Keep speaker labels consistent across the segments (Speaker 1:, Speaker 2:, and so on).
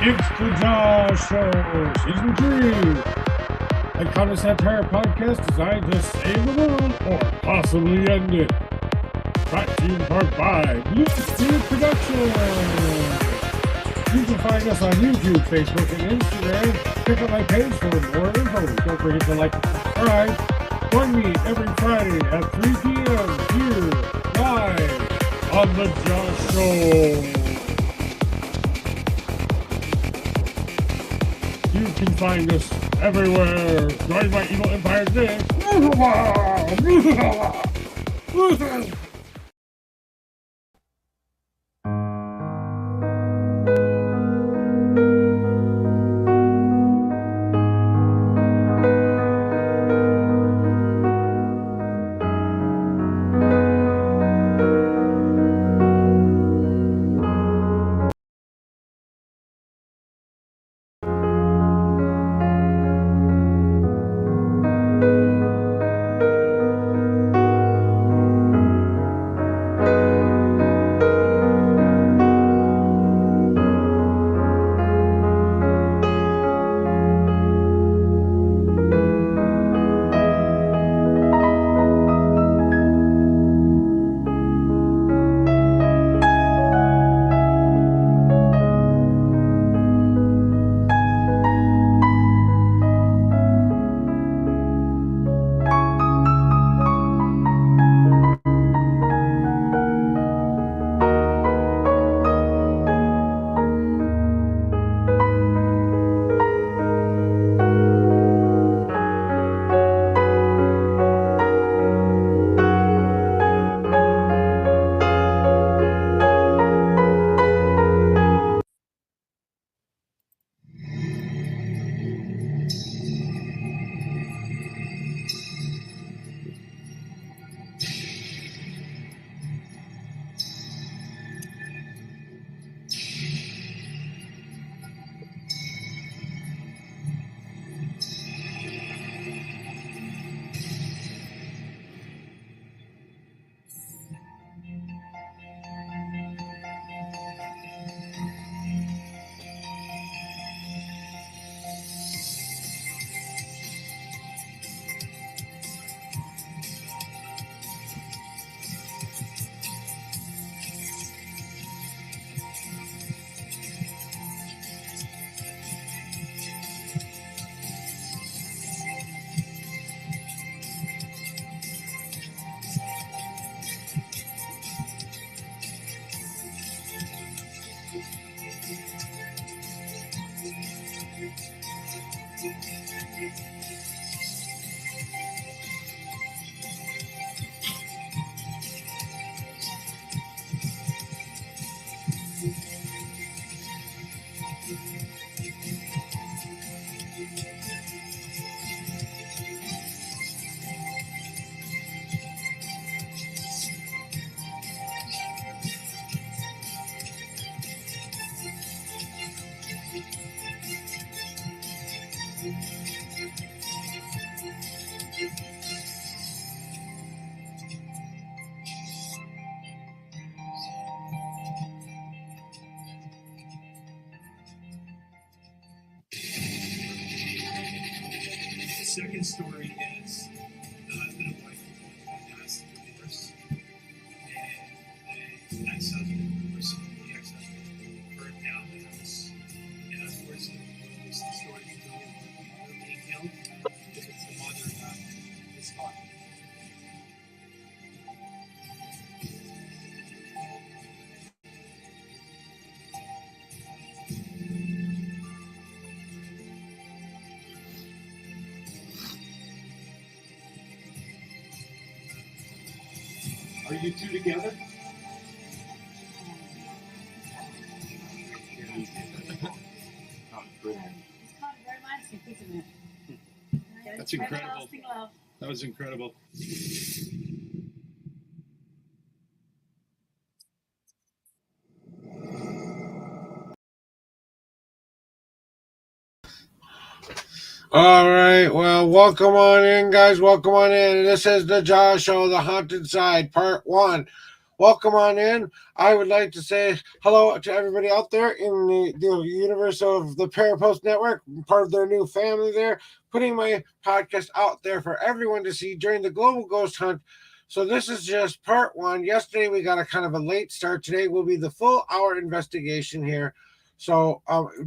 Speaker 1: It's the Josh Show, Season 3. I call this entire podcast designed to save the world or possibly end it. Brought to you in part by Blue Spirit Productions. You can find us on YouTube, Facebook, and Instagram. Check out my page for more info. Don't forget to like and subscribe. Join me every Friday at 3 p.m. here, live on the Josh Show. You can find us everywhere. Join my evil empire today.
Speaker 2: The second story is the husband and wife who passed the divorce, and the ex-husband, or some of the ex-husband, burned down the house. And unfortunately, it's the story of the being killed because the mother is caught.
Speaker 3: Are you two together?
Speaker 2: That's incredible. That was incredible.
Speaker 1: All right, well, welcome on in, guys. Welcome on in. This is the Josh Show, The Haunted Side, Part 1.
Speaker 4: welcome on in. I would like to say hello to everybody out there in the universe of the Parapost Network, part of their new family there, putting my podcast out there for everyone to see during the Global Ghost Hunt. So this is just part one. Yesterday we got a kind of a late start. Today will be the full hour investigation here. So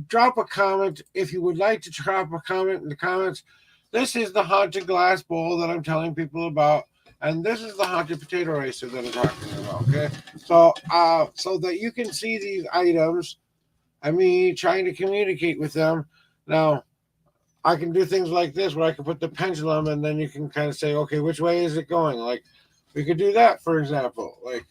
Speaker 4: drop a comment if you would like to drop a comment in the comments. This is the haunted glass bowl that I'm telling people about. And this is the haunted potato racer that I'm talking about, okay? So so that you can see these items and me trying to communicate with them. Now, I can do things like this where I can put the pendulum and then you can kind of say, okay, which way is it going? Like, we could do that, for example. Like,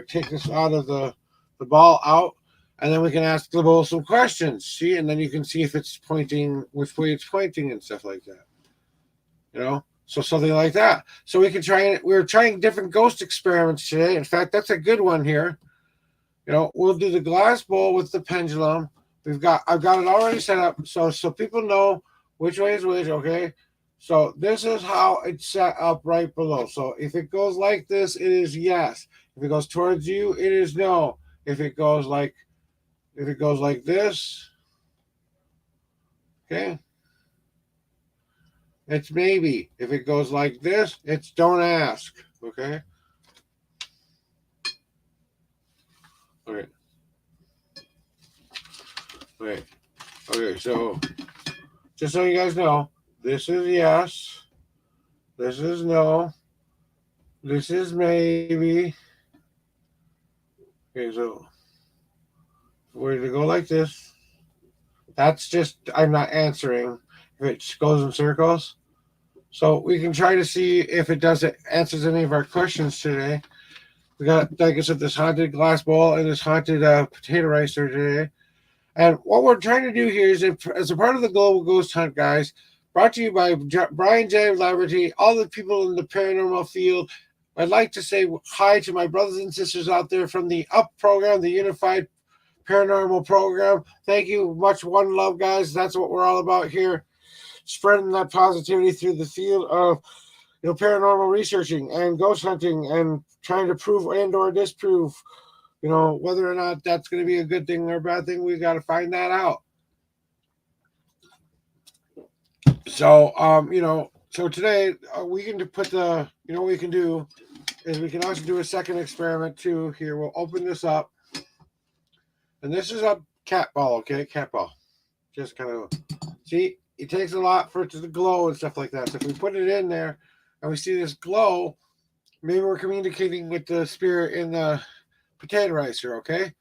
Speaker 4: take this out of the ball out, and then we can ask the bowl some questions, see? And then you can see if it's pointing, which way it's pointing and stuff like that, you know? So something like that. So we can we're trying different ghost experiments today. In fact, that's a good one here. You know, we'll do the glass bowl with the pendulum. I've got it already set up so people know which way is which, okay? So this is how it's set up right below. So if it goes like this, it is yes. If it goes towards you, it is no. If it goes like this, okay? It's maybe. If it goes like this, it's don't ask. Okay? Okay. Okay. Okay, so just so you guys know, this is yes. This is no. This is maybe. Okay, so we're going to go like this. That's just, I'm not answering if it goes in circles. So we can try to see if it answers any of our questions today. We got, like I said, this haunted glass bowl and this haunted potato ricer today. And what we're trying to do here is, as a part of the Global Ghost Hunt, guys, brought to you by Brian J. Laverty, all the people in the paranormal field, I'd like to say hi to my brothers and sisters out there from the UP program, the Unified Paranormal Program. Thank you. Much one love, guys. That's what we're all about here. Spreading that positivity through the field of paranormal researching and ghost hunting and trying to prove and or disprove whether or not that's going to be a good thing or a bad thing. We got to find that out. So so today we can put what we can do is we can also do a second experiment too. Here, we'll open this up, and this is a cat ball. Okay, cat ball. Just kind of see. It takes a lot for it to glow and stuff like that. So if we put it in there and we see this glow, maybe we're communicating with the spirit in the potato ricer, okay?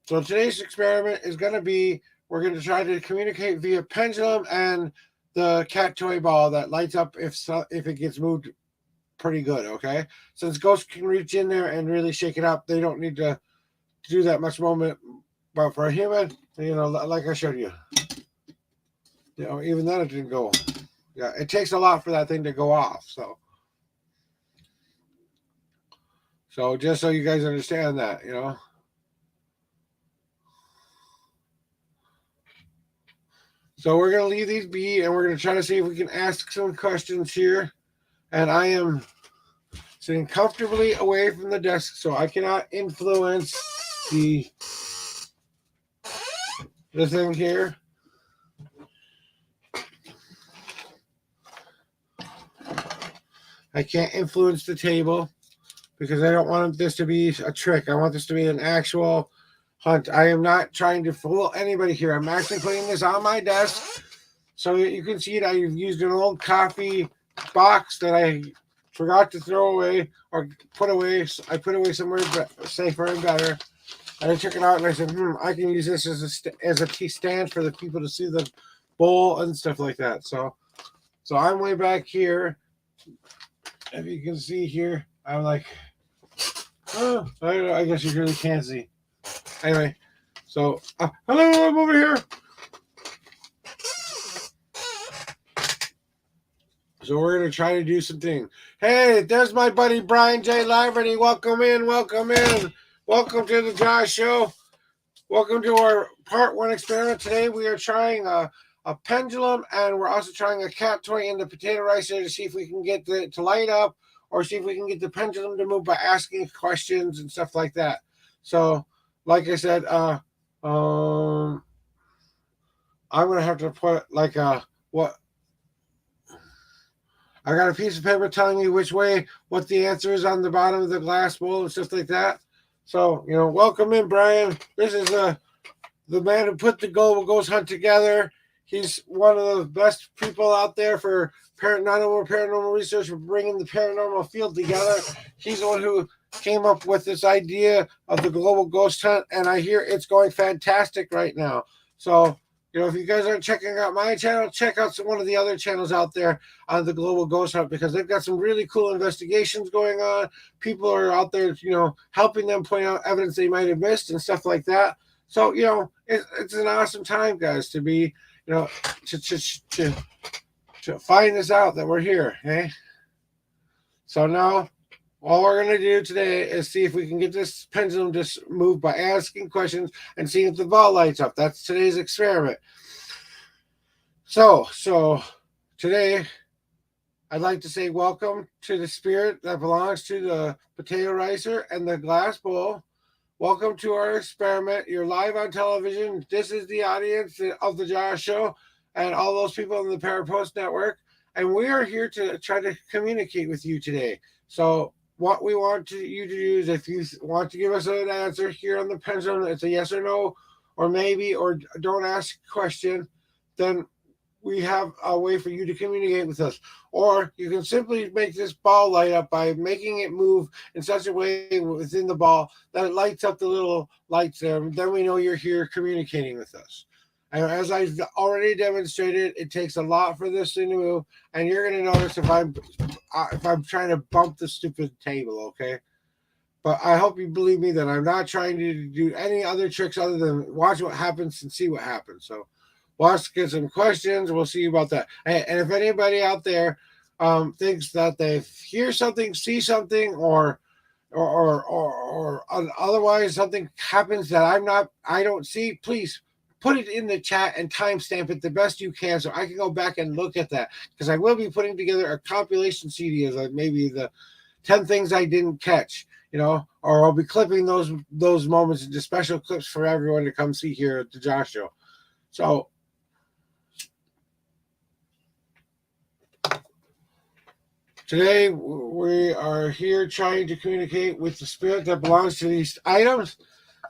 Speaker 4: So today's experiment is going to be, we're going to try to communicate via pendulum and the cat toy ball that lights up if it gets moved pretty good, okay? Since ghosts can reach in there and really shake it up, they don't need to do that much movement. But for a human, like I showed you, even then it didn't go. Yeah, it takes a lot for that thing to go off. So just so you guys understand that, So we're going to leave these be, and we're going to try to see if we can ask some questions here. And I am sitting comfortably away from the desk, so I cannot influence the thing here. I can't influence the table because I don't want this to be a trick. I want this to be an actual hunt. I am not trying to fool anybody here. I'm actually putting this on my desk so that you can see it. I've used an old coffee box that I forgot to throw away or put away. I put away somewhere safer and better. And I took it out and I said, I can use this as a tea stand for the people to see the bowl and stuff like that. So I'm way back here. If you can see here, I'm like, I guess you really can't see. Anyway, so hello, I'm over here. So we're gonna try to do something. Hey, there's my buddy Brian J. Laverty. Welcome in. Welcome to the Josh Show. Welcome to our part one experiment. Today we are trying a pendulum, and we're also trying a cat toy in the potato ricer to see if we can get it to light up or see if we can get the pendulum to move by asking questions and stuff like that. So, like I said, I'm gonna have to put like what I got a piece of paper telling me which way what the answer is on the bottom of the glass bowl and stuff like that. So, welcome in, Brian. This is the man who put the Global Ghost Hunt together. He's one of the best people out there for paranormal research, for bringing the paranormal field together. He's the one who came up with this idea of the Global Ghost Hunt, and I hear it's going fantastic right now. So, if you guys aren't checking out my channel, check out one of the other channels out there on the Global Ghost Hunt, because they've got some really cool investigations going on. People are out there, helping them point out evidence they might have missed and stuff like that. So, it's an awesome time, guys, to be, to find this out that we're here, eh? So now, all we're going to do today is see if we can get this pendulum just moved by asking questions and seeing if the ball lights up. That's today's experiment. So today, I'd like to say welcome to the spirit that belongs to the potato ricer and the glass bowl. Welcome to our experiment. You're live on television. This is the audience of the Josh Show and all those people in the Parapost Network. And we are here to try to communicate with you today. So what we want you to do is, if you want to give us an answer here on the pendulum, it's a yes or no, or maybe, or don't ask a question, then we have a way for you to communicate with us. Or you can simply make this ball light up by making it move in such a way within the ball that it lights up the little lights there. Then we know you're here communicating with us. And as I've already demonstrated, it takes a lot for this thing to move. And you're going to notice if I'm trying to bump the stupid table, okay? But I hope you believe me that I'm not trying to do any other tricks other than watch what happens and see what happens. So let's get some questions. We'll see about that. And if anybody out there thinks that they hear something, see something, or otherwise something happens that I don't see, please put it in the chat and timestamp it the best you can so I can go back and look at that, because I will be putting together a compilation CD of like maybe the 10 things I didn't catch, or I'll be clipping those moments into special clips for everyone to come see here at the Josh Show. So today we are here trying to communicate with the spirit that belongs to these items.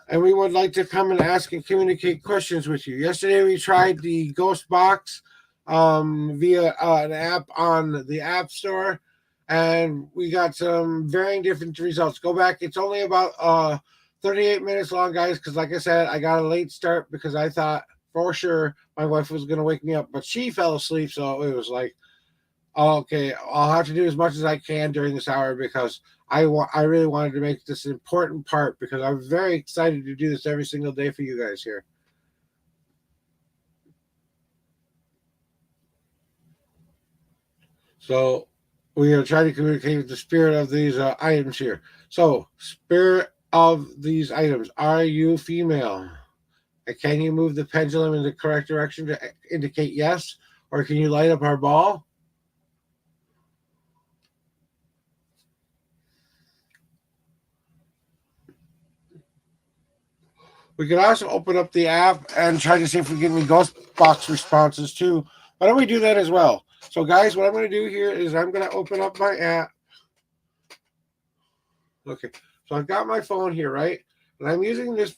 Speaker 4: And we would like to come and ask and communicate questions with you. Yesterday, we tried the Ghost Box via an app on the App Store, and we got some varying different results. Go back. It's only about 38 minutes long, guys, because like I said, I got a late start because I thought for sure my wife was going to wake me up, but she fell asleep, so it was like, okay, I'll have to do as much as I can during this hour because I really wanted to make this an important part, because I'm very excited to do this every single day for you guys here. So we are trying to communicate with the spirit of these items here. So, spirit of these items, are you female? And can you move the pendulum in the correct direction to indicate yes? Or can you light up our ball? We could also open up the app and try to see if we get any ghost box responses too. Why don't we do that as well? So guys, what I'm going to do here is I'm going to open up my app. Okay, so I've got my phone here, right? And I'm using this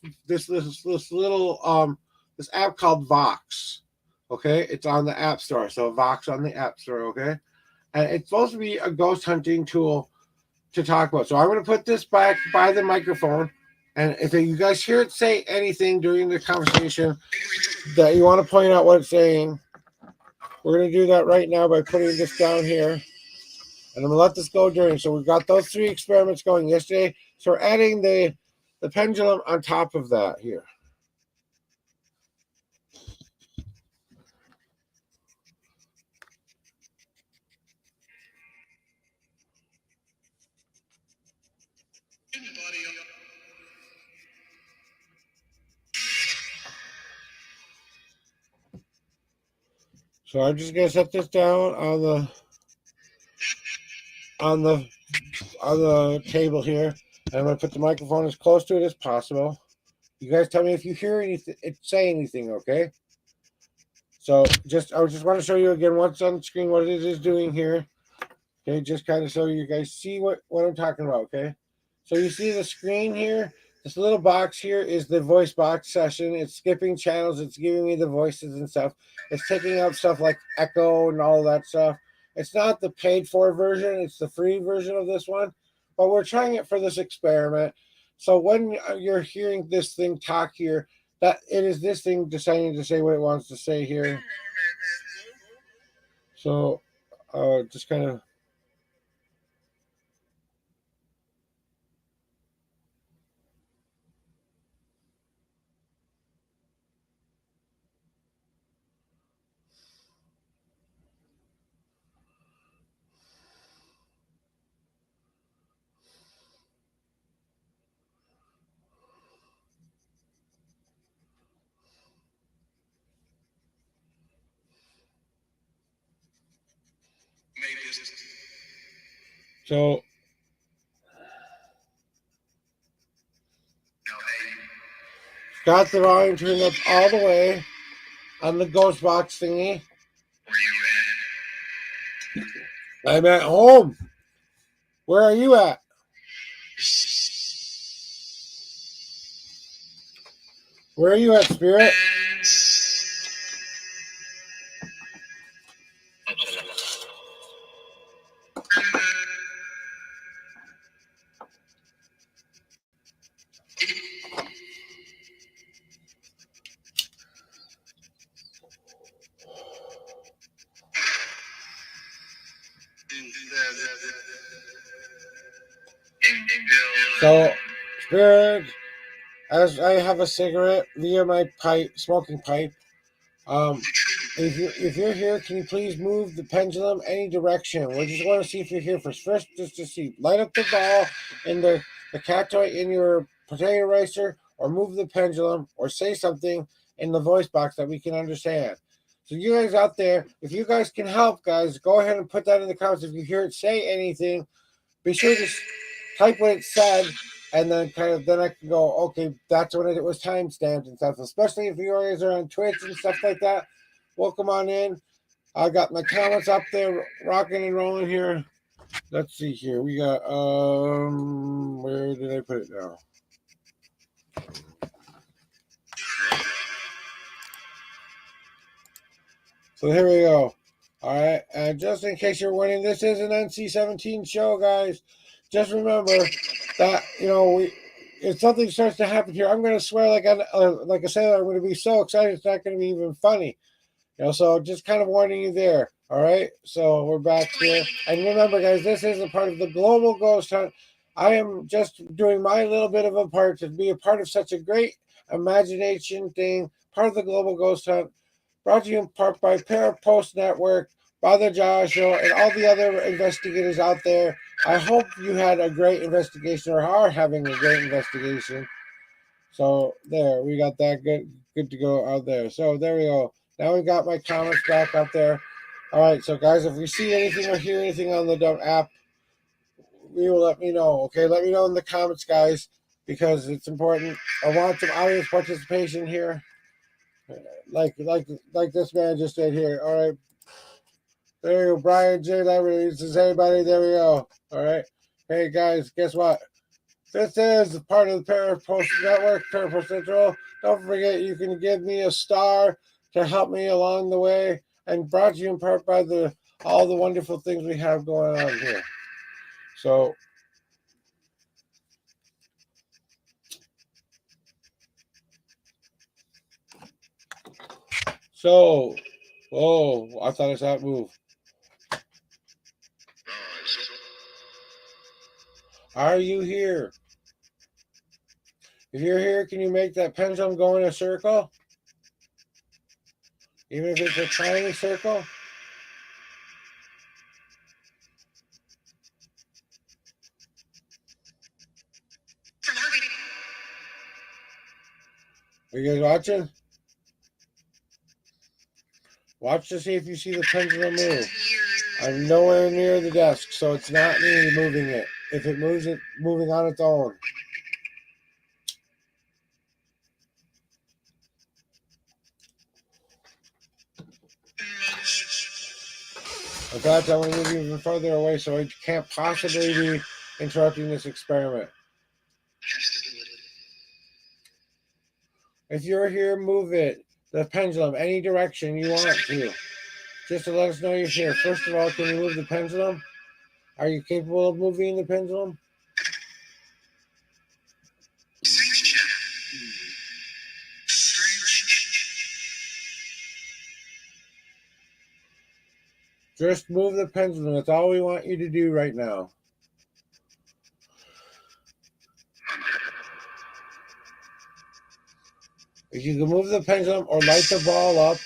Speaker 4: little this app called Vox. Okay, it's on the App Store. So Vox on the App Store, okay? And it's supposed to be a ghost hunting tool to talk about. So I'm going to put this back by the microphone. And if you guys hear it say anything during the conversation that you want to point out what it's saying, we're going to do that right now by putting this down here. And I'm going to let this go during. So we've got those 3 experiments going yesterday. So we're adding the pendulum on top of that here. So I'm just going to set this down on the on the table here. And I'm going to put the microphone as close to it as possible. You guys tell me if you hear anything, say anything, okay? So I just want to show you again what's on the screen, what it is doing here. Okay, just kind of so you guys see what I'm talking about, okay? So you see the screen here? This little box here is the voice box session. It's skipping channels. It's giving me the voices and stuff. It's taking out stuff like echo and all that stuff. It's not the paid for version. It's the free version of this one. But we're trying it for this experiment. So when you're hearing this thing talk here, that it is this thing deciding to say what it wants to say here. So just kind of. So got the volume turned up all the way on the ghost box thingy. I'm at home. Where are you at? Where are you at, Spirit? So, Spirit, as I have a cigarette via my pipe, smoking pipe, if you're here, can you please move the pendulum any direction? We just want to see if you're here first. First, just to see, light up the ball in the cat toy in your potato eraser, or move the pendulum, or say something in the voice box that we can understand. So you guys out there, if you guys can help, guys, go ahead and put that in the comments. If you hear it say anything, be sure to type what it said, and then then I can go, okay, that's when it was time stamped and stuff. Especially if you guys are on Twitch and stuff like that. Welcome on in. I got my comments up there, rocking and rolling here. Let's see here. We got where did I put it now? So here we go. All right, and just in case you're wondering, this is an NC-17 show, guys. Just remember that if something starts to happen here, I'm going to swear like a sailor. I'm going to be so excited it's not going to be even funny. So just kind of warning you there. All right, so we're back here, and remember, guys, this is a part of the Global Ghost Hunt. I am just doing my little bit of a part to be a part of such a great imagination thing, part of the Global Ghost Hunt, brought to you in part by Parapost Network, Father Joshua, and all the other investigators out there. I hope you had a great investigation, or are having a great investigation. So there, we got that good to go out there. So there we go. Now we got my comments back up there. All right, so guys, if we see anything or hear anything on the dump app, we will let me know. Okay, let me know in the comments, guys, because it's important. I want some audience participation here, like this man just did here. All right, there you go, Brian J. Liberty. This is everybody. There we go. All right, hey guys, guess what? This is part of the Parapost Network, Parapost Central. Don't forget, you can give me a star to help me along the way, and brought to you in part by all the wonderful things we have going on here. So, oh, I thought I saw it move. Are you here? If you're here, can you make that pendulum go in a circle? Even if it's a tiny circle? Are you guys watching? Watch to see if you see the pendulum move. I'm nowhere near the desk, so it's not me moving it. if it moves it moving on its own. In fact, I'm going to move you even further away so it can't possibly be interrupting this experiment. If you're here, move it, the pendulum, any direction you want to. Just to let us know you're here. First of all, can you move the pendulum? Are you capable of moving the pendulum? Just move the pendulum. That's all we want you to do right now. If you can move the pendulum or light the ball up.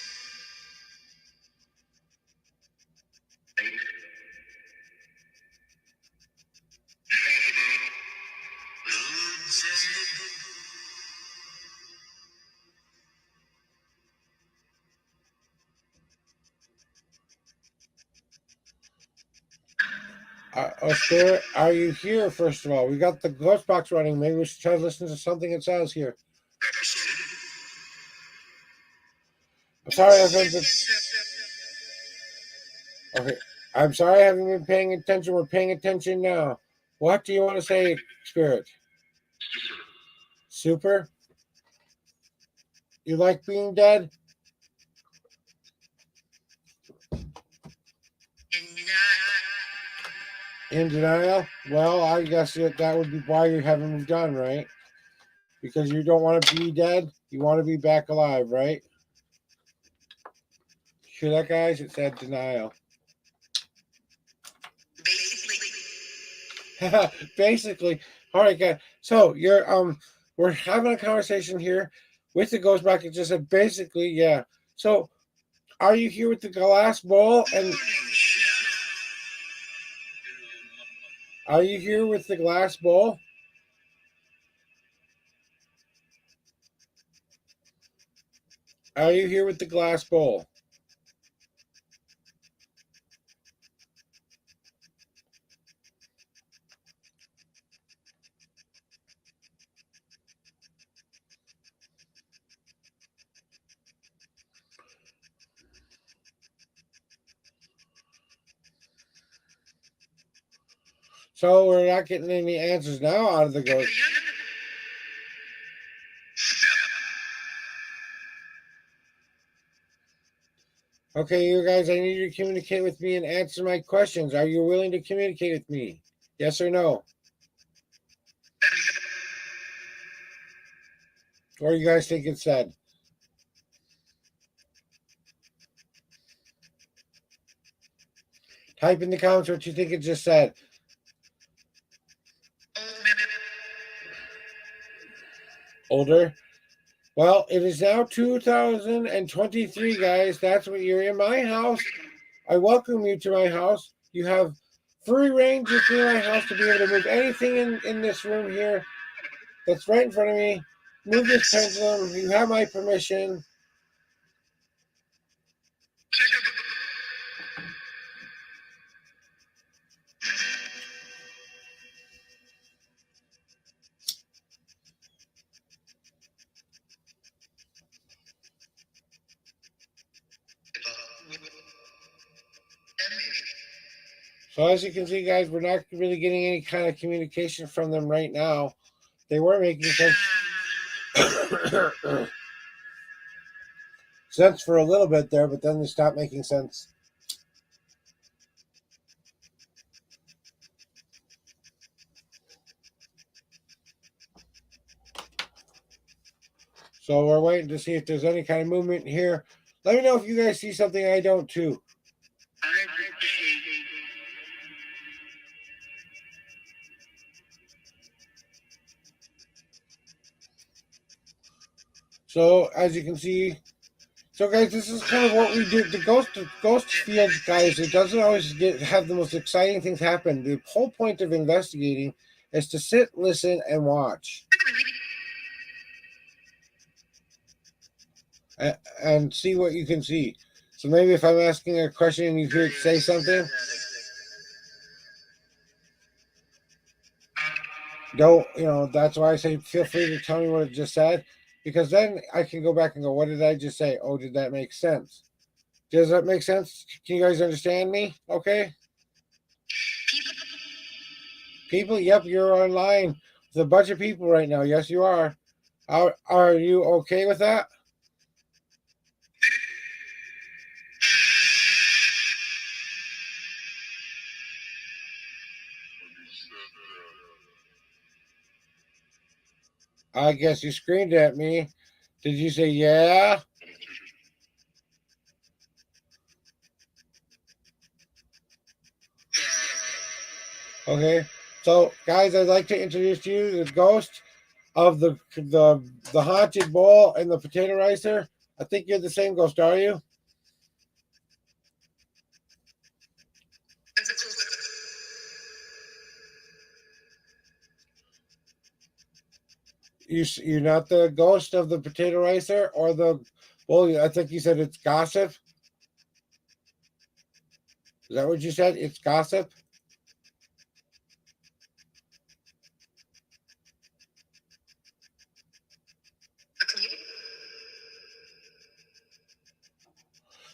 Speaker 4: Spirit, are you here? First of all, we got the ghost box running. Maybe we should try to listen to something it says here. I'm sorry, I haven't been. Okay, I'm sorry I haven't been paying attention. We're paying attention now. What do you want to say, Spirit? Super? You like being dead? In denial? Well, I guess that would be why you haven't moved on, right? Because you don't want to be dead. You want to be back alive, right? Hear that, guys? It said denial. Basically. All right, guys. So we're having a conversation here with the ghost box. It just said basically, yeah. So, are you here with the glass bowl? And are you here with the glass bowl? Are you here with the glass bowl? So we're not getting any answers now out of the ghost. Okay, you guys, I need you to communicate with me and answer my questions. Are you willing to communicate with me? Yes or no? Or you guys think it's said? Type in the comments what you think it just said. Older? Well, it is now 2023, guys. That's what you're in my house. I welcome you to my house. You have free range within my house to be able to move anything in this room here that's right in front of me. Move this pendulum. You have my permission. So as you can see, guys, we're not really getting any kind of communication from them right now. They were making sense for a little bit there, but then they stopped making sense. So we're waiting to see if there's any kind of movement here. Let me know if you guys see something I don't too. So as you can see, so guys, this is kind of what we do. The ghost fields, guys, it doesn't always have the most exciting things happen. The whole point of investigating is to sit, listen, and watch. And see what you can see. So maybe if I'm asking a question and you hear it say something. don't, that's why I say feel free to tell me what it just said, because then I can go back and go, what did I just say? Oh, did that make sense? Does that make sense? Can you guys understand me? Okay. People, yep, you're online with a bunch of people right now. Yes, you are. Are you okay with that? I guess you screamed at me. Did you say yeah? Okay. So, guys, I'd like to introduce to you the ghost of the haunted bowl and the potato ricer. I think you're the same ghost, are you? You're not the ghost of the potato ricer or the well, I think you said it's gossip. Is that what you said? It's gossip?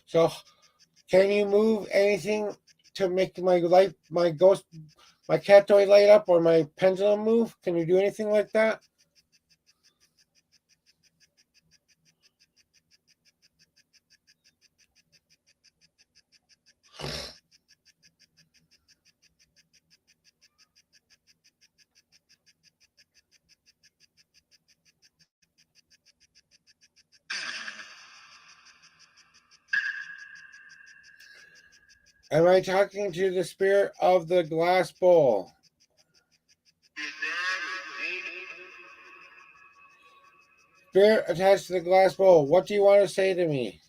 Speaker 4: So can you move anything to make my light, my ghost, my cat toy light up or my pendulum move? Can you do anything like that? Am I talking to the spirit of the glass bowl? Spirit attached to the glass bowl. What do you want to say to me?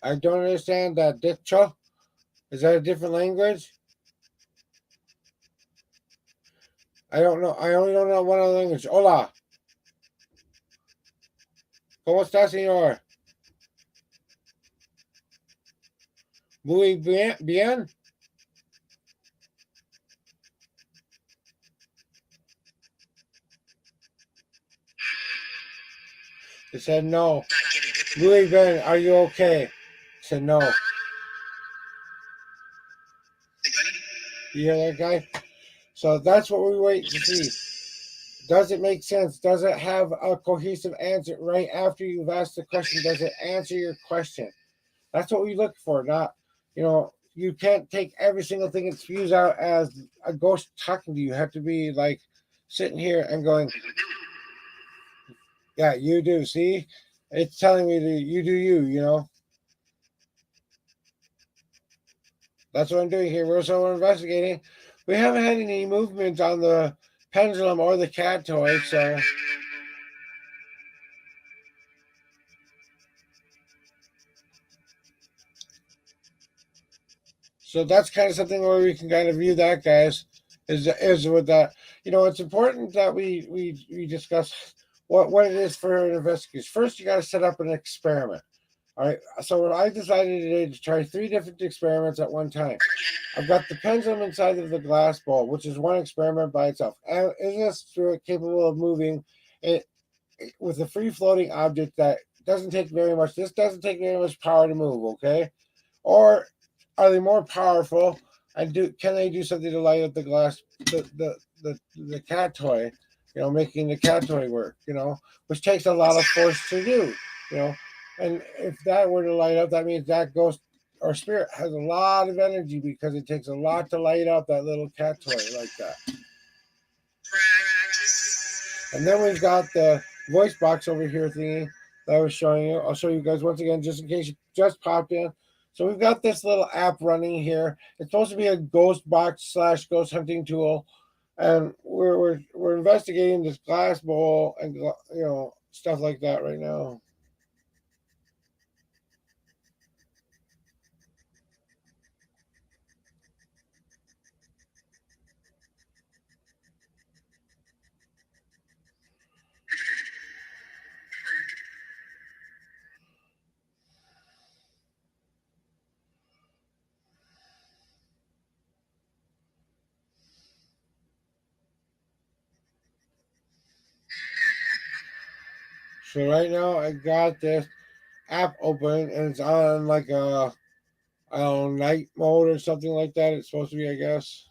Speaker 4: I don't understand that. Dicho? Is that a different language? I don't know. I only don't know one other language. Hola. ¿Cómo está, señor? Muy bien. Bien? He said no. Muy bien. Are you okay? He said no. You hear that guy? So that's what we wait to see. Does it make sense? Does it have a cohesive answer right after you've asked the question? Does it answer your question? That's what we look for. Not, you can't take every single thing and spews out as a ghost talking to you. You have to be like sitting here and going, yeah, you do. See, it's telling me to you do you. That's what I'm doing here. We're investigating. We haven't had any movement on the pendulum or the cat toy, so that's kind of something where we can kind of view that, guys. Is with that. It's important that we discuss what it is for an investigation. First, you got to set up an experiment. All right. So I decided today to try 3 different experiments at one time. I've got the pendulum inside of the glass ball, which is one experiment by itself. And is this spirit capable of moving it with a free floating object that doesn't take very much? This doesn't take very much power to move, okay? Or are they more powerful and can they do something to light up the glass the cat toy, making the cat toy work, which takes a lot of force to do, you know. And if that were to light up, that means that ghost or spirit has a lot of energy because it takes a lot to light up that little cat toy like that. And then we've got the voice box over here thingy that I was showing you. I'll show you guys once again, just in case you just popped in. So we've got this little app running here. It's supposed to be a ghost box / ghost hunting tool, and we're investigating this glass bowl and stuff like that right now. So right now I got this app open and it's on like a I don't know, night mode or something like that. It's supposed to be, I guess.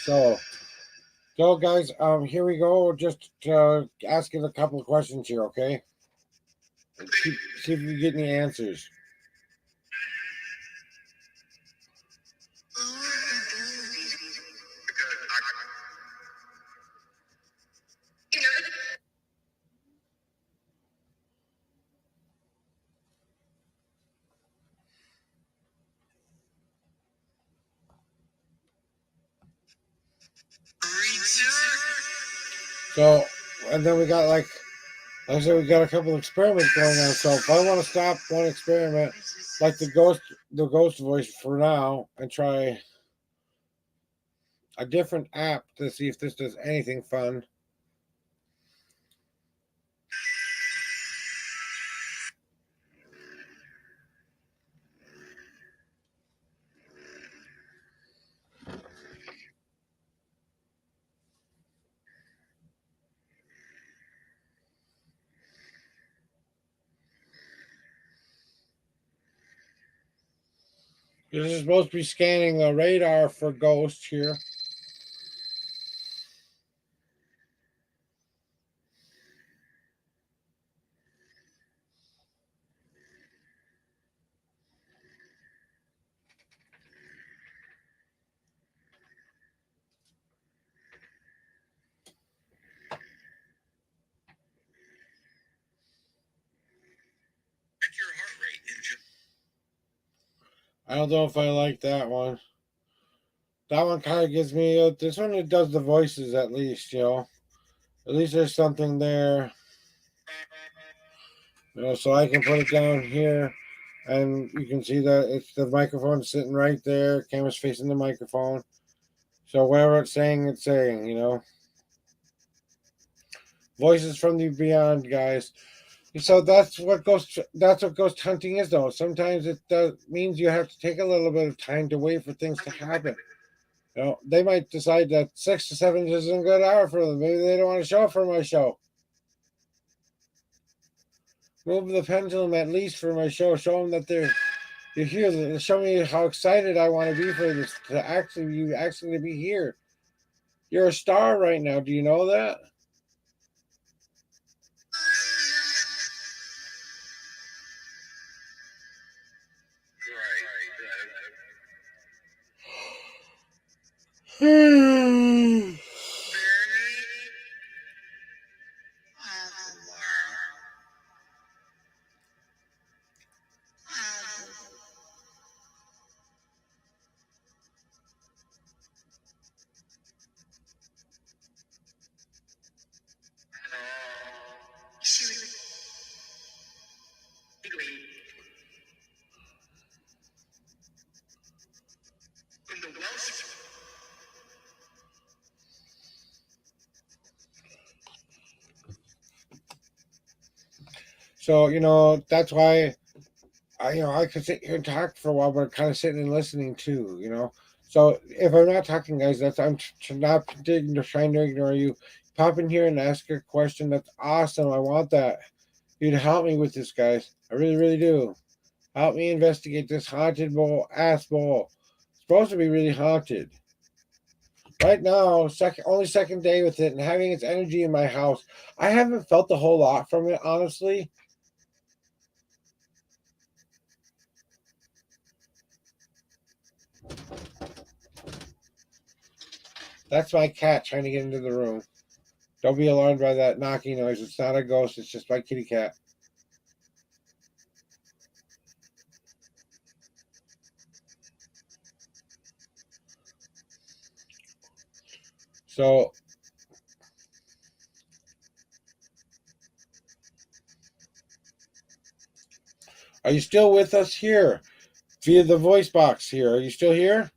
Speaker 4: So, so guys, here we go. Just asking a couple of questions here, okay? See if we get any answers. So, and then we got like I said, we got a couple of experiments going on. So if I want to stop one experiment, like the ghost voice for now, and try a different app to see if this does anything fun. This is supposed to be scanning the radar for ghosts here. I don't know if I like that one. That one kind of gives me this one. It does the voices at least, you know. At least there's something there, you know. So I can put it down here, and you can see that it's the microphone sitting right there. Camera's facing the microphone. So whatever it's saying, it's saying, you know. Voices from the beyond, guys. So that's what ghost hunting is, though. Sometimes it means you have to take a little bit of time to wait for things to happen. You know, they might decide that 6 to 7 isn't a good hour for them. Maybe they don't want to show up for my show. Move the pendulum at least for my show. Show them that you're here. Show me how excited I want to be for this. To actually to be here. You're a star right now. Do you know that? So, that's why I could sit here and talk for a while, but I'm kind of sitting and listening too. So if I'm not talking, guys, that's I'm not trying to ignore you. Pop in here and ask a question. That's awesome. I want that. You to help me with this, guys. I really, really do. Help me investigate this haunted ass bowl. It's supposed to be really haunted. Right now, only second day with it and having its energy in my house. I haven't felt a whole lot from it, honestly. That's my cat trying to get into the room. Don't be alarmed by that knocking noise. It's not a ghost, it's just my kitty cat. So, are you still with us here via the voice box here? Are you still here?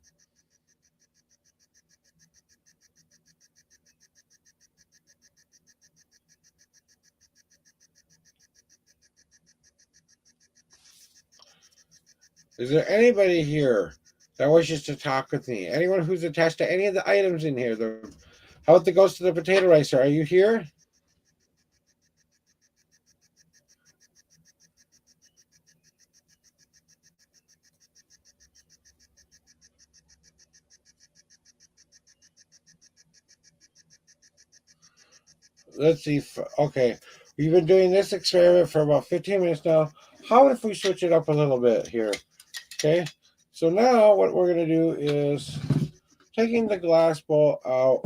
Speaker 4: Is there anybody here that wishes to talk with me? Anyone who's attached to any of the items in here? How about the ghost of the potato ricer? Are you here? Let's see. Okay, we've been doing this experiment for about 15 minutes now. How if we switch it up a little bit here? Okay, so now what we're going to do is taking the glass bowl out,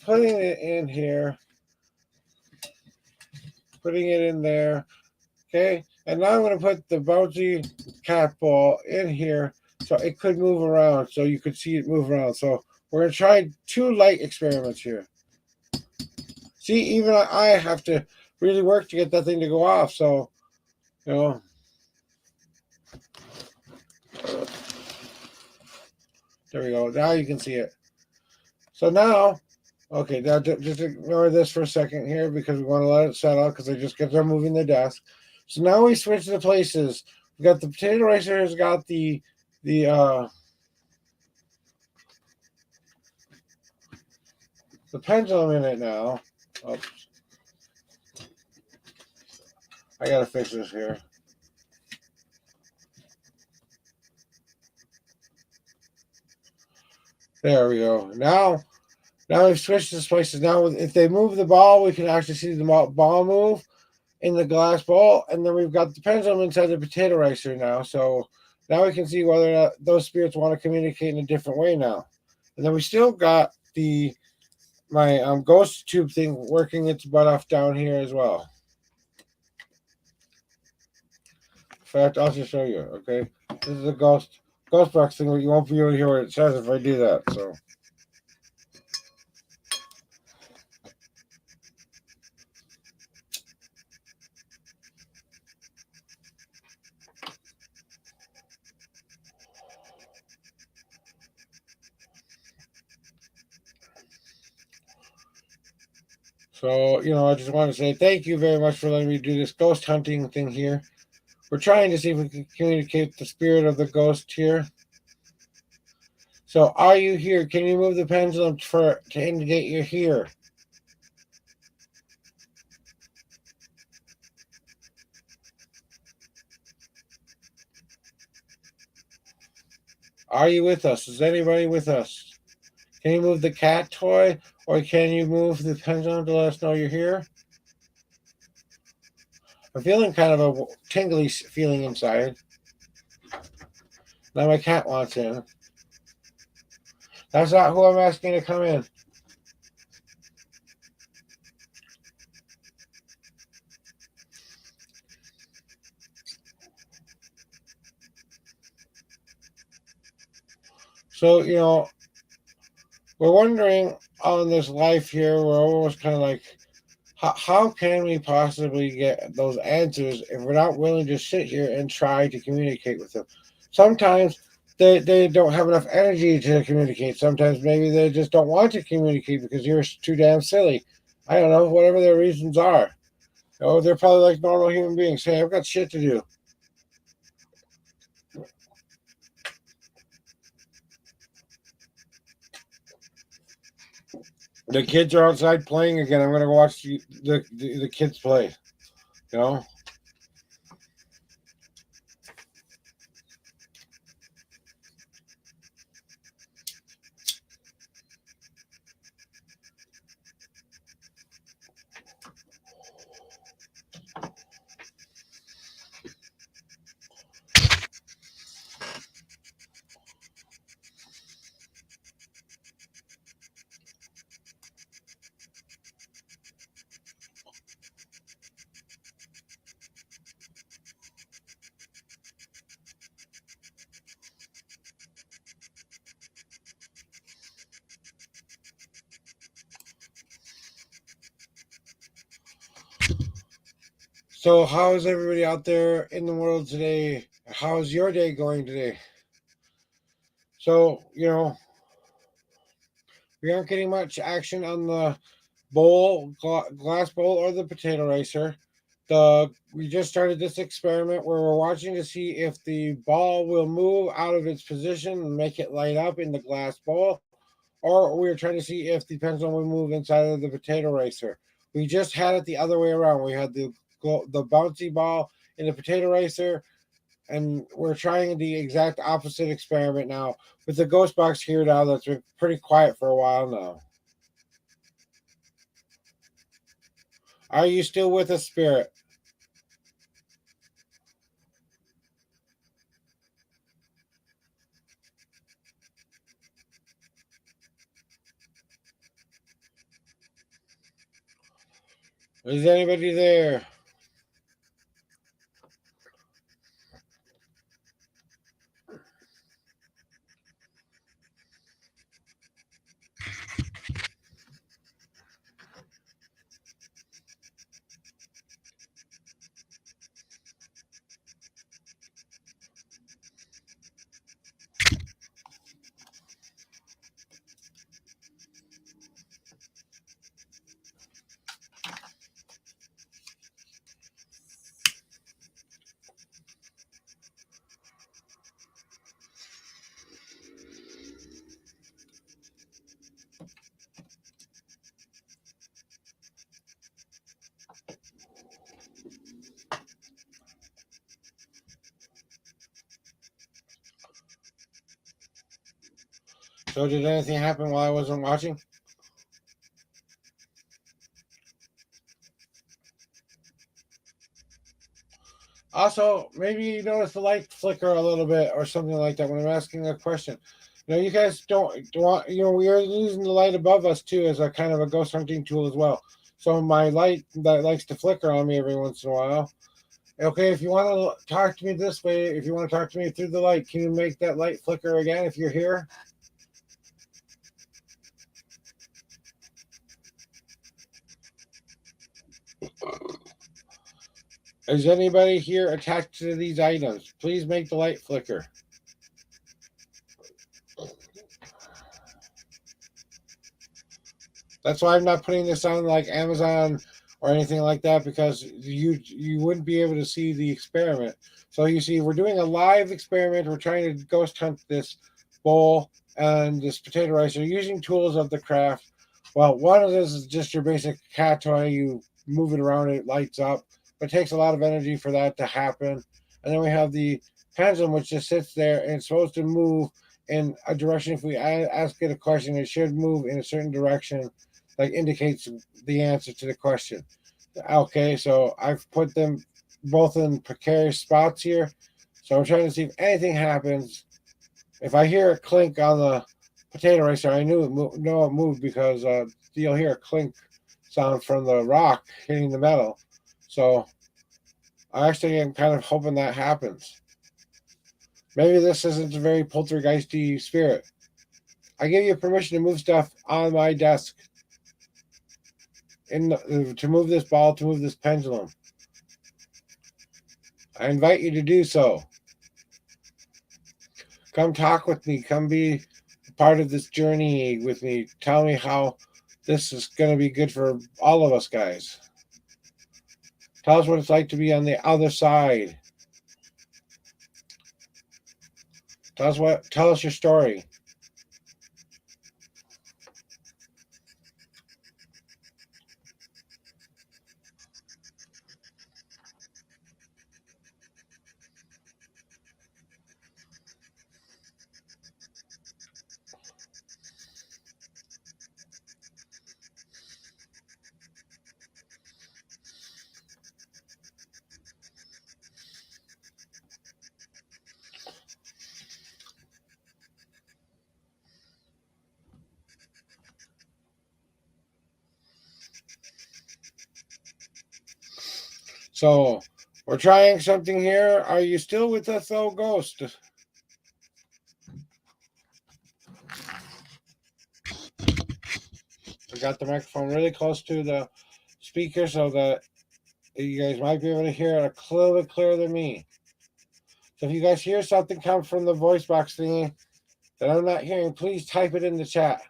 Speaker 4: putting it in here, putting it in there. Okay, and now I'm going to put the bouncy cat ball in here so it could move around, so you could see it move around. So we're going to try 2 light experiments here. See, even I have to really work to get that thing to go off. So, there we go. Now you can see it. So now, okay, now just ignore this for a second here because we want to let it settle because I just get there moving the desk. So now we switch the places. We got the potato ricer has got the pendulum in it now. Oops. I gotta fix this here. There we go. Now we've switched this places. Now, if they move the ball, we can actually see the ball move in the glass ball, and then we've got the pendulum inside the potato ricer now. So now we can see whether or not those spirits want to communicate in a different way now. And then we still got my ghost tube thing working its butt off down here as well. In fact, I'll just show you. Okay, this is a ghost box thing, but you won't be able to hear what it says if I do that. So, I just want to say thank you very much for letting me do this ghost hunting thing here. We're trying to see if we can communicate the spirit of the ghost here. So, are you here? Can you move the pendulum to indicate you're here? Are you with us? Is anybody with us? Can you move the cat toy, or can you move the pendulum to let us know you're here? I'm feeling kind of a tingly feeling inside. Now my cat wants in. That's not who I'm asking to come in. So, we're wondering on this life here, we're almost kind of like, how can we possibly get those answers if we're not willing to sit here and try to communicate with them? Sometimes they don't have enough energy to communicate. Sometimes maybe they just don't want to communicate because you're too damn silly. I don't know, whatever their reasons are. Oh, they're probably like normal human beings. Hey, I've got shit to do. The kids are outside playing again. I'm gonna go watch the kids play. You know. So, how is everybody out there in the world today? How's your day going today? So, we aren't getting much action on the glass bowl, or the potato racer. We just started this experiment where we're watching to see if the ball will move out of its position and make it light up in the glass bowl, or we're trying to see if the pendulum will move inside of the potato racer. We just had it the other way around. We had the bouncy ball in the potato racer, and we're trying the exact opposite experiment now with the ghost box here now that's been pretty quiet for a while now. Are you still with us, Spirit? Is anybody there? So, did anything happen while I wasn't watching? Also, maybe you notice the light flicker a little bit or something like that when I'm asking a question. You guys don't want, we are using the light above us too as a kind of a ghost hunting tool as well. So, my light that likes to flicker on me every once in a while. Okay, if you want to talk to me this way, if you want to talk to me through the light, can you make that light flicker again if you're here? Is anybody here attached to these items? Please make the light flicker. That's why I'm not putting this on like Amazon or anything like that, because you wouldn't be able to see the experiment. So you see, we're doing a live experiment. We're trying to ghost hunt this bowl and this potato rice. We're using tools of the craft. Well, one of this is just your basic cat toy. You move it around, it lights up. But it takes a lot of energy for that to happen. And then we have the pendulum, which just sits there and it's supposed to move in a direction. If we ask it a question, it should move in a certain direction, like indicates the answer to the question. Okay, so I've put them both in precarious spots here. So I'm trying to see if anything happens. If I hear a clink on the potato racer, I know it moved because you'll hear a clink sound from the rock hitting the metal. So I actually am kind of hoping that happens. Maybe this isn't a very poltergeisty spirit. I give you permission to move stuff on my desk to move this ball, to move this pendulum. I invite you to do so. Come talk with me. Come be part of this journey with me. Tell me how this is going to be good for all of us guys. Tell us what it's like to be on the other side. Tell us your story. So, we're trying something here. Are you still with us, though, Ghost? I got the microphone really close to the speaker so that you guys might be able to hear it a little bit clearer than me. So if you guys hear something come from the voice box thingy that I'm not hearing, please type it in the chat.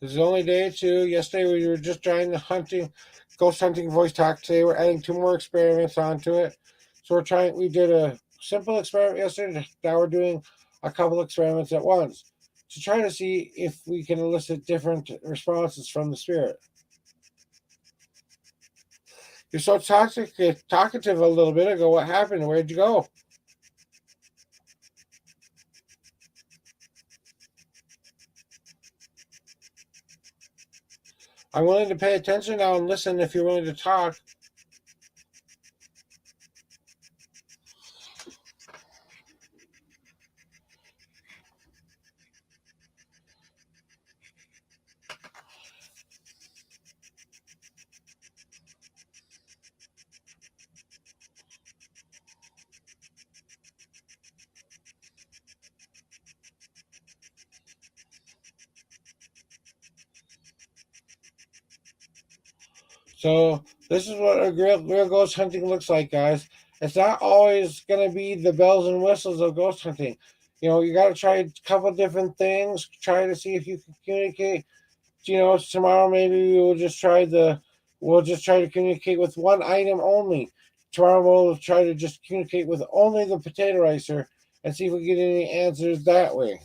Speaker 4: This is only day 2. Yesterday we were just trying the ghost hunting voice talk. Today we're adding 2 more experiments onto it. So we did a simple experiment yesterday. Now we're doing a couple experiments at once to try to see if we can elicit different responses from the spirit. You're so talkative a little bit ago. What happened? Where'd you go? I'm willing to pay attention now and listen if you're willing to talk. So this is what a real ghost hunting looks like, guys. It's not always going to be the bells and whistles of ghost hunting. You got to try a couple different things. Try to see if you can communicate. Tomorrow maybe we'll just try to communicate with one item only. Tomorrow we'll try to just communicate with only the potato ricer and see if we get any answers that way.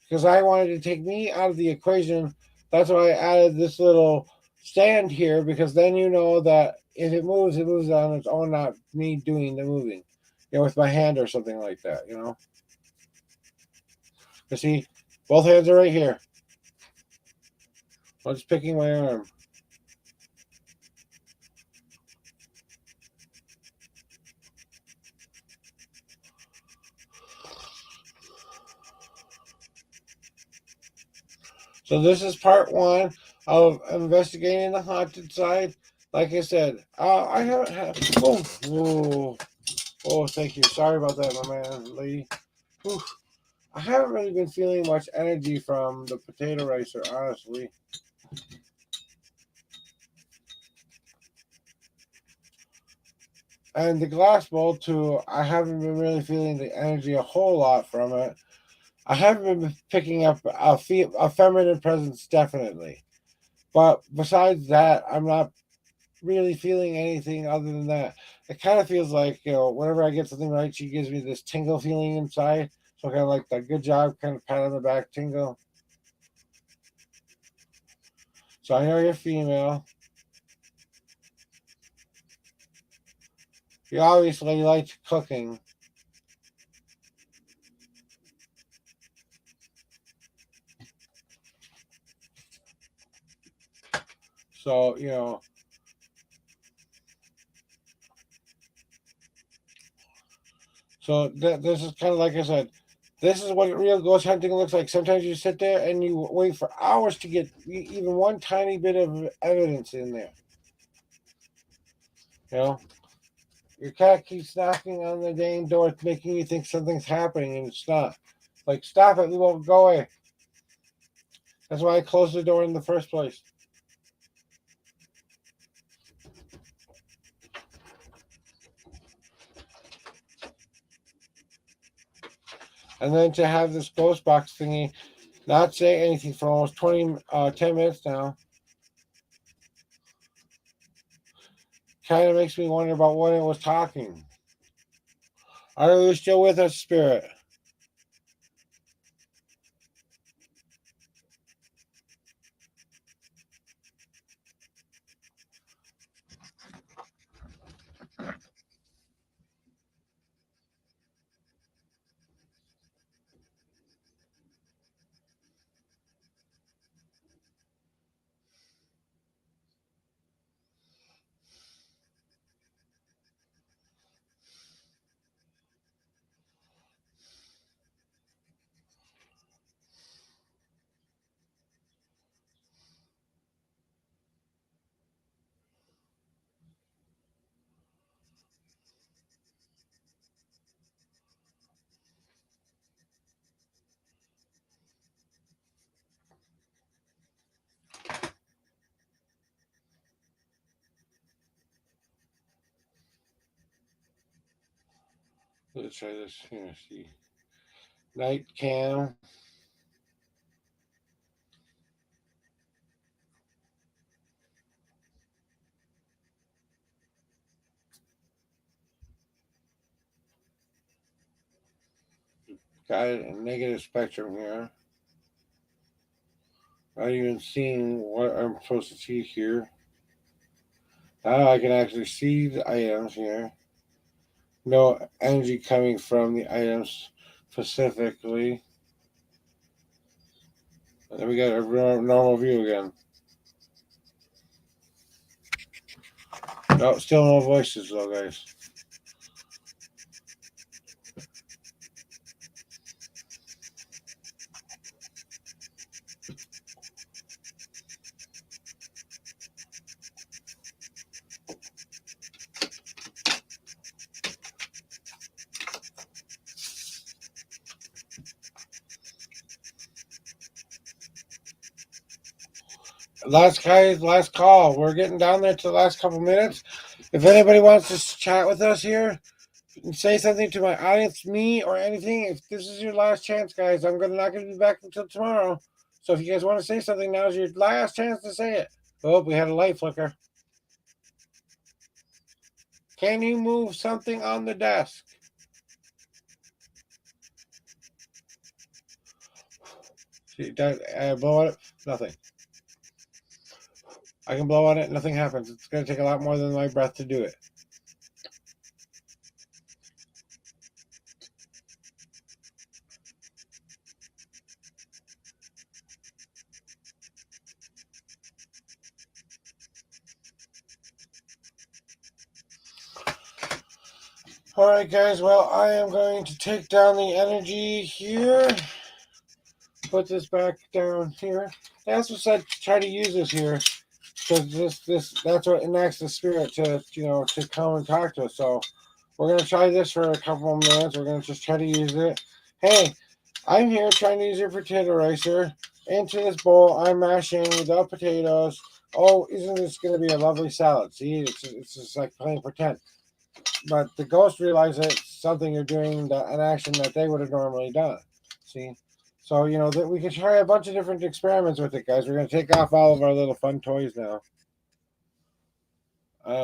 Speaker 4: Because I wanted to take me out of the equation. That's why I added this little stand here, because then you know that if it moves on its own, not me doing the moving, with my hand or something like that, You see, both hands are right here. I'm just picking my arm. So this is part 1 of investigating the haunted side. Like I said, I haven't had. Oh, thank you. Sorry about that, my man, lady. Whew. I haven't really been feeling much energy from the potato ricer, honestly. And the glass bowl too, I haven't been really feeling the energy a whole lot from it. I haven't been picking up a feminine presence, definitely. But besides that, I'm not really feeling anything other than that. It kind of feels like, whenever I get something right, she gives me this tingle feeling inside. So kind of like the good job, kind of pat on the back tingle. So I know you're female. You obviously like cooking. So, So this is kind of like I said. This is what real ghost hunting looks like. Sometimes you sit there and you wait for hours to get even one tiny bit of evidence in there. Your cat keeps knocking on the dang door, making you think something's happening, and it's not. Like, stop it, we won't go away. That's why I closed the door in the first place. And then to have this ghost box thingy not say anything for almost 10 minutes now kind of makes me wonder about when it was talking. Are you still with us, Spirit? Let's try this here. See. Night cam. Got a negative spectrum here. Not even seeing what I'm supposed to see here. Now I can actually see the items here. No energy coming from the items specifically. And then we got a normal view again. No, still no voices though, guys. Last call. We're getting down there to the last couple minutes. If anybody wants to chat with us here and say something to my audience, me or anything, if this is your last chance, guys, I'm not gonna be back until tomorrow. So if you guys want to say something, now's your last chance to say it. Oh, we had a light flicker. Can you move something on the desk? See, blow on it, nothing. I can blow on it, nothing happens. It's going to take a lot more than my breath to do it. Alright, guys, well, I am going to take down the energy here. Put this back down here. I also said try to use this here. Because that's what enacts the spirit to come and talk to us. So we're gonna try this for a couple of minutes. We're gonna just try to use it. Hey, I'm here trying to use your potato ricer into this bowl. I'm mashing without potatoes. Oh, isn't this gonna be a lovely salad? See, it's just like playing pretend. But the ghost realizes it's something you're doing, an action that they would have normally done. See. So, that we can try a bunch of different experiments with it, guys. We're going to take off all of our little fun toys now.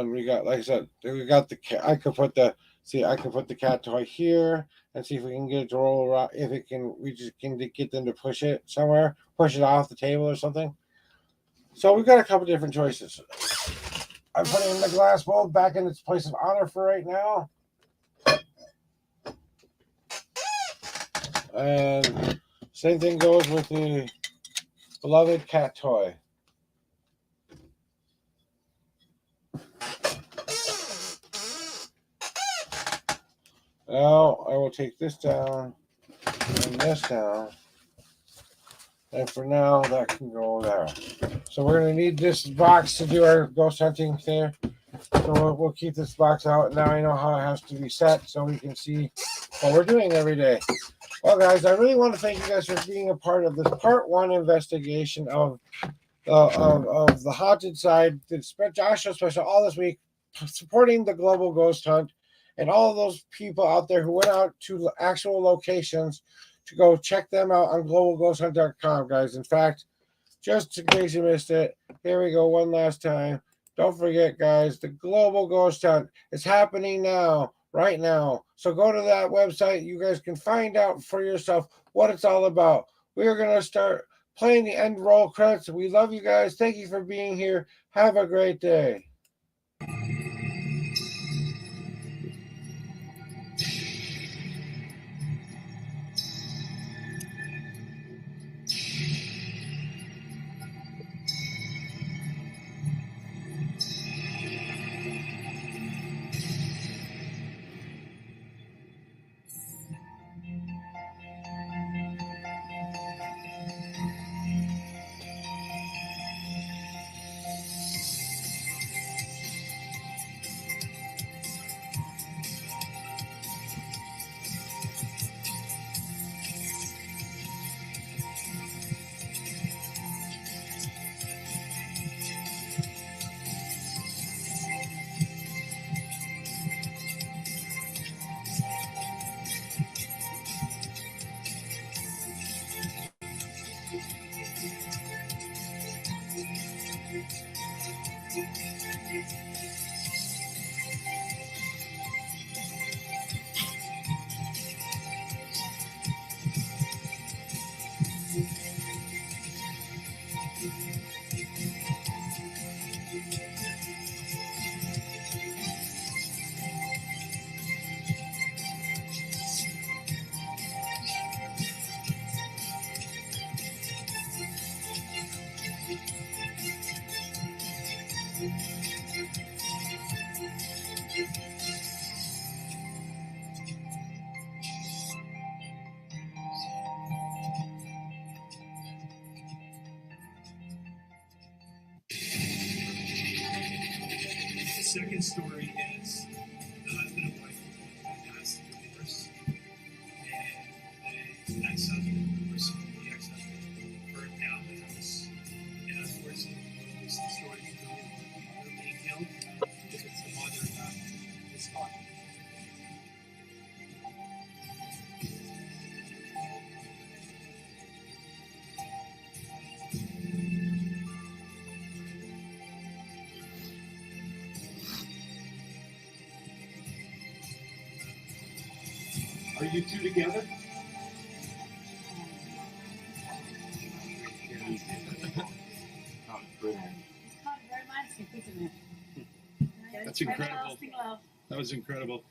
Speaker 4: We got, like I said, we got the cat. I could put the cat toy here and see if we can get it to roll around. If it can, we just can get them to push it somewhere, push it off the table or something. So we've got a couple different choices. I'm putting the glass bowl back in its place of honor for right now. And same thing goes with the beloved cat toy. Now I will take this down and this down. And for now, that can go there. So we're going to need this box to do our ghost hunting there. So we'll keep this box out. Now I know how it has to be set so we can see what we're doing every day. Well, guys, I really want to thank you guys for being a part of this part one investigation of the haunted side. It's Joshua Special all this week, supporting the global ghost hunt and all of those people out there who went out to actual locations to go check them out on globalghosthunt.com, guys. In fact, just in case you missed it, here we go one last time. Don't forget, guys, the Global Ghost Hunt is happening now, right now. So go to that website. You guys can find out for yourself what it's all about. We are going to start playing the end roll credits. We love you guys. Thank you for being here. Have a great day.
Speaker 2: The second story is the husband and wife who passed the divorce, and the ex-husband, or the ex-husband, burned down the house. And unfortunately, it's the story of the mother being killed because the mother is caught.
Speaker 3: Are you two together?
Speaker 2: That's incredible. That was incredible.